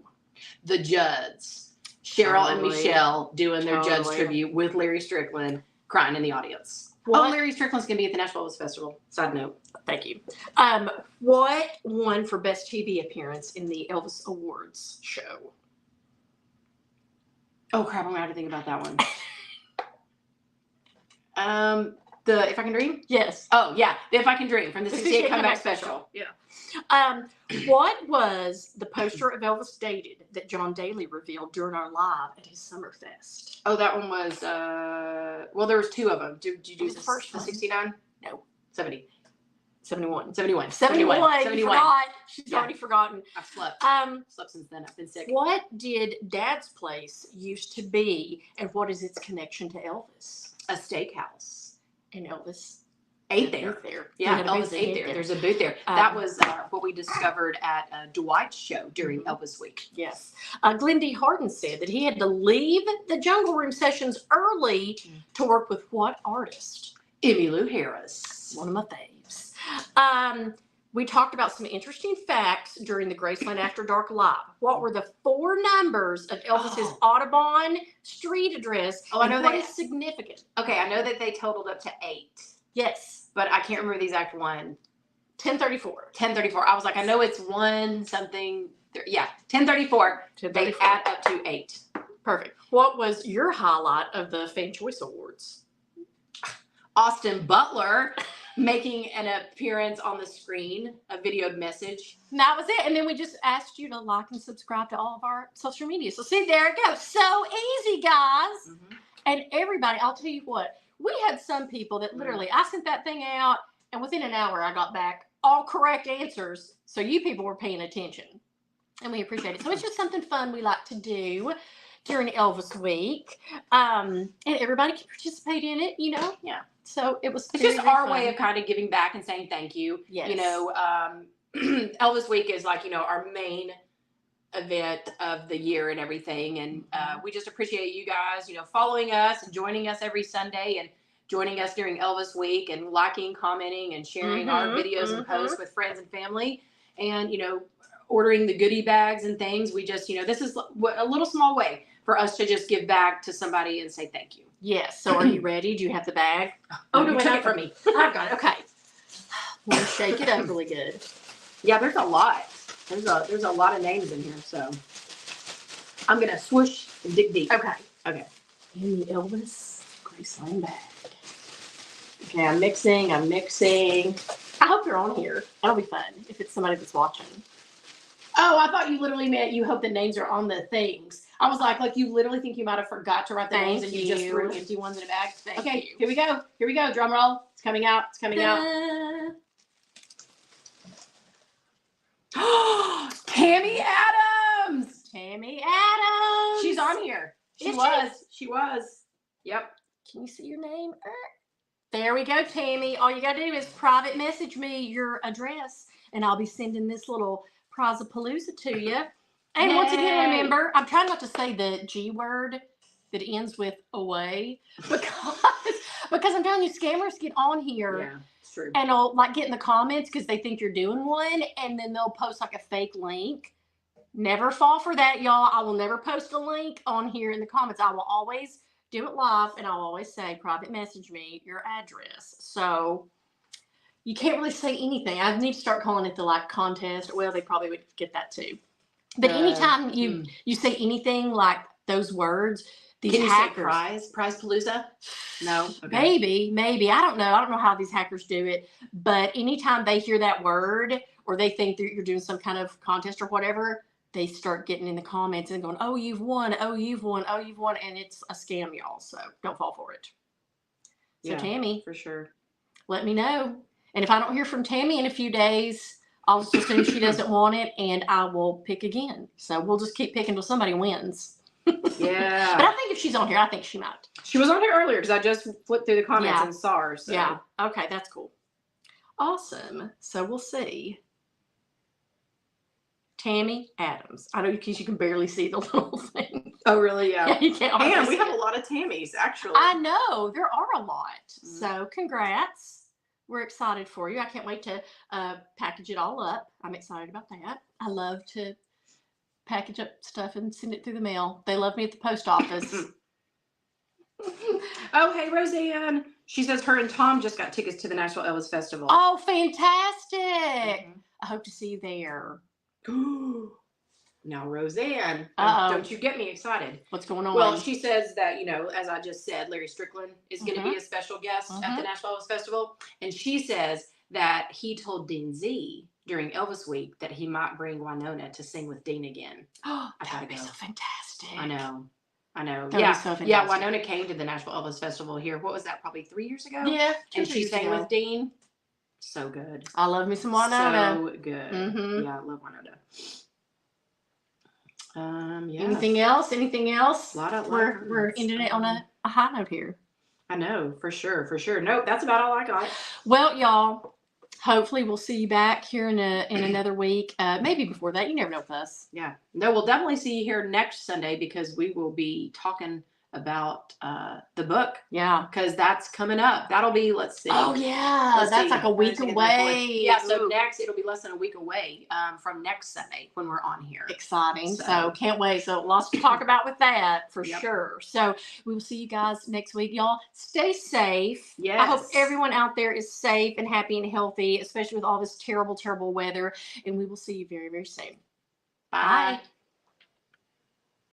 The Judds, Cheryl and Totally. Michelle doing their Judds Totally. tribute with Larry Strickland crying in the audience. What? Oh, Larry Strickland's going to be at the Nashville Elvis Festival. Side note. Thank you. What won for Best TV Appearance in the Elvis Awards show? Oh, crap. I'm going to have to think about that one. The If I Can Dream? Yes. Oh, yeah. The If I Can Dream from the 68 Comeback Special. Yeah. What was the poster of Elvis Dated that John Daly revealed during our live at his Summerfest? Oh, that one was, well, there was two of them. Did you do The first the one? 69? No. 70. 71. 71. 71. 71. Forgot. She's Yeah. already forgotten. I've slept. Slept since then. I've been sick. What did Dad's place used to be, and what is its connection to Elvis? A steakhouse. And Elvis Ate had a there. booth there. Yeah, He had a Elvis booth ate there. There's a booth there. That was what we discovered at Dwight's show during Elvis Week. Yes. Glenn D. Harden said that he had to leave the Jungle Room sessions early to work with what artist? Emmylou Harris. One of my faves. We talked about some interesting facts during the Graceland After Dark Live. What were the 4 numbers of Elvis's Audubon street address? Oh, I know what that. is significant? Okay, I know that they totaled up to 8, Yes. but I can't remember the exact one. 1034. 1034. I was like, I know it's 1 something. Yeah, 1034. They 1034. add up to 8. Perfect. What was your highlight of the Fan Choice Awards? Austin Butler making an appearance on the screen, a videoed message. And that was it. And then we just asked you to like and subscribe to all of our social media. So see, there it goes. So easy, guys. Mm-hmm. And everybody, I'll tell you what, we had some people that literally, I sent that thing out, and within an hour I got back all correct answers. So you people were paying attention. And we appreciate it. So it's just something fun we like to do during Elvis Week. And everybody can participate in it, you know? Yeah. So it was It's just very our fun. way of kind of giving back and saying thank you. Yes. You know, Elvis Week is like, you know, our main event of the year and everything. And we just appreciate you guys, you know, following us and joining us every Sunday and joining us during Elvis Week and liking, commenting, and sharing our videos and posts with friends and family. And, you know, ordering the goodie bags and things. We just, you know, this is a little small way for us to just give back to somebody and say thank you. Yes. So are you ready? Do you have the bag? Oh, no, you wait, took I've it from me. I've got it. Okay. Let me shake it up really good. Yeah, there's a lot. There's a lot of names in here, so I'm gonna swoosh and dig deep. Okay. Okay. In the Elvis Graceland bag. Okay, I'm mixing. I hope you're on here. That'll be fun if it's somebody that's watching. Oh, I thought you literally meant you hope the names are on the things. I was like you literally think you might have forgot to write the names and you just threw empty ones in a bag. Thank you. Here we go. Here we go. Drum roll. It's coming out. It's coming out. Tammy Adams. Tammy Adams. She's on here. She was. Yep. Can you see your name? There we go, Tammy. All you gotta do is private message me your address, and I'll be sending this little Prizapalooza to you. And once again, remember, I'm trying not to say the G word that ends with away because I'm telling you, scammers get on here. Yeah, it's true. And they'll like get in the comments because they think you're doing one, and then they'll post like a fake link. Never fall for that, y'all. I will never post a link on here in the comments. I will always do it live, and I'll always say private message me your address. So you can't really say anything. I need to start calling it the like contest. Well, they probably would get that too. But anytime you say anything like those words, these Can you hackers say prize palooza? No. Okay. Maybe. I don't know how these hackers do it. But anytime they hear that word or they think that you're doing some kind of contest or whatever, they start getting in the comments and going, "Oh, you've won! Oh, you've won! Oh, you've won!" And it's a scam, y'all. So don't fall for it. So Yeah, Tammy, for sure. let me know. And if I don't hear from Tammy in a few days, I'll just assume she doesn't want it, and I will pick again. So we'll just keep picking until somebody wins. Yeah. But I think if she's on here, I think she might. She was on here earlier because I just flipped through the comments and saw her. So. Yeah. Okay, that's cool. Awesome. So we'll see. Tammy Adams. I know because you can barely see the little thing. Oh, really? Yeah. Yeah, you can't. And hardly we see have it. a lot of Tammys, actually. I know there are a lot. So congrats. we're excited for you. I can't wait to package it all up. I'm excited about that. I love to package up stuff and send it through the mail. They love me at the post office. Oh, hey, Roseanne. She says her and Tom just got tickets to the Nashville Elvis Festival. Oh, fantastic. I hope to see you there. Now, Roseanne, don't you get me excited. What's going on? Well, she says that, as I just said, Larry Strickland is going to be a special guest at the Nashville Elvis Festival. And she says that he told Dean Z during Elvis Week that he might bring Winona to sing with Dean again. Oh, that would be so fantastic. I know. That would be so fantastic. Yeah, Winona came to the Nashville Elvis Festival here. What was that, probably 3 years ago? Yeah. And she sang with Dean. So good. I love me some Winona. So good. Yeah, I love Winona. Yeah. Anything else? We're ending it on a high note here. I know, for sure. Nope, that's about all I got. Well, y'all, hopefully we'll see you back here in another week. Maybe before that. You never know with us. Yeah. No, we'll definitely see you here next Sunday because we will be talking about the book. Yeah. Because that's coming up. That'll be, let's see. Oh, yeah. That's like a week away. Yeah, so next, it'll be less than a week away from next Sunday when we're on here. Exciting. So can't wait. So lots to talk about with that for sure. So we will see you guys next week. Y'all stay safe. Yes. I hope everyone out there is safe and happy and healthy, especially with all this terrible, terrible weather. And we will see you very, very soon. Bye.